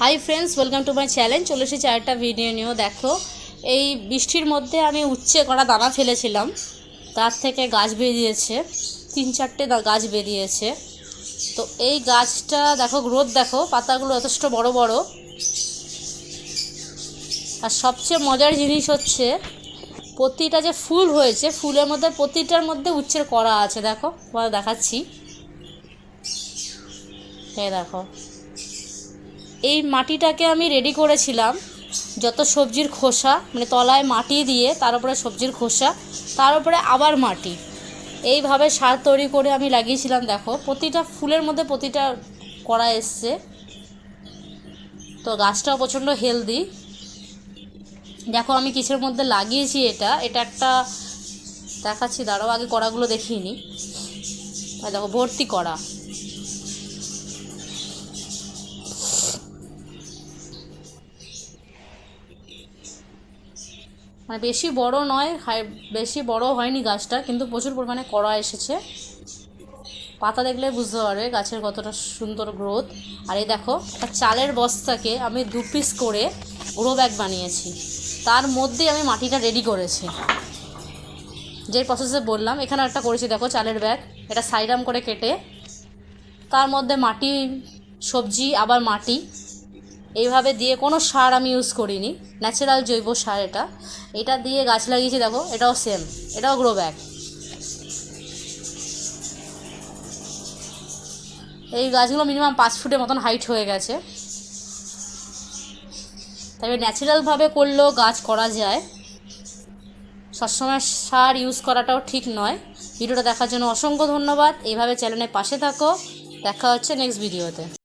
Hi friends, welcome to my channel. চলে এসেছি আরেকটা ভিডিও নিয়েও। দেখো, এই বৃষ্টির মধ্যে আমি উচ্ছে করা দানা ফেলেছিলাম, তার থেকে গাছ বেরিয়েছে, 3-4টে গাছ বেরিয়েছে। তো এই গাছটা দেখো, গ্রোথ দেখো, পাতাগুলো যথেষ্ট বড় বড়। আর সবচেয়ে মজার জিনিস হচ্ছে প্রতিটা যে ফুল হয়েছে, ফুলের মধ্যে প্রতিটার মধ্যে উচ্ছের করা আছে। দেখো, দেখাচ্ছি, এই দেখো। এই মাটিটাকে আমি রেডি করেছিলাম যত সবজির খোসা, মানে তলায় মাটি দিয়ে তার উপরে সবজির খোসা, তার উপরে আবার মাটি, এইভাবে সার তৈরি করে আমি লাগিয়েছিলাম। দেখো, প্রতিটা ফুলের মধ্যে প্রতিটা করা এসছে। তো গাছটাও প্রচণ্ড হেলদি। দেখো আমি কিসের মধ্যে লাগিয়েছি, এটা একটা দেখাচ্ছি, দাঁড়াও, আগে কড়াগুলো দেখিয়ে নিই। দেখো, ভর্তি করা। মানে বেশি বড় নয়, বেশি বড় হয়নি গাছটা, কিন্তু প্রচুর পরিমাণে কড়া এসেছে। পাতা দেখলে বুঝতে পারবে গাছের কতটা সুন্দর গ্রোথ। আর এই দেখো, একটা চালের বস্তাকে আমি 2 পিস করে গ্রো ব্যাগ বানিয়েছি, তার মধ্যে আমি মাটিটা রেডি করেছি যে প্রসেসে বললাম। এখানে একটা করেছি, দেখো, চালের ব্যাগ, এটা সাইডাম করে কেটে তার মধ্যে মাটি, সবজি, আবার মাটি, এইভাবে দিয়ে কোনো সার আমি ইউজ করিনি, ন্যাচারাল জৈব সার এটা দিয়ে গাছ লাগিয়েছি। দেখো, এটাও সেম, এটাও গ্রো ব্যাগ। এই গাছগুলো মিনিমাম 5 ফুটের মতন হাইট হয়ে গেছে। তবে ন্যাচারালভাবে করলেও গাছ করা যায়, সবসময় সার ইউজ করাটাও ঠিক নয়। ভিডিওটা দেখার জন্য অসংখ্য ধন্যবাদ। এইভাবে চ্যানেলের পাশে থাকো। দেখা হচ্ছে নেক্সট ভিডিওতে।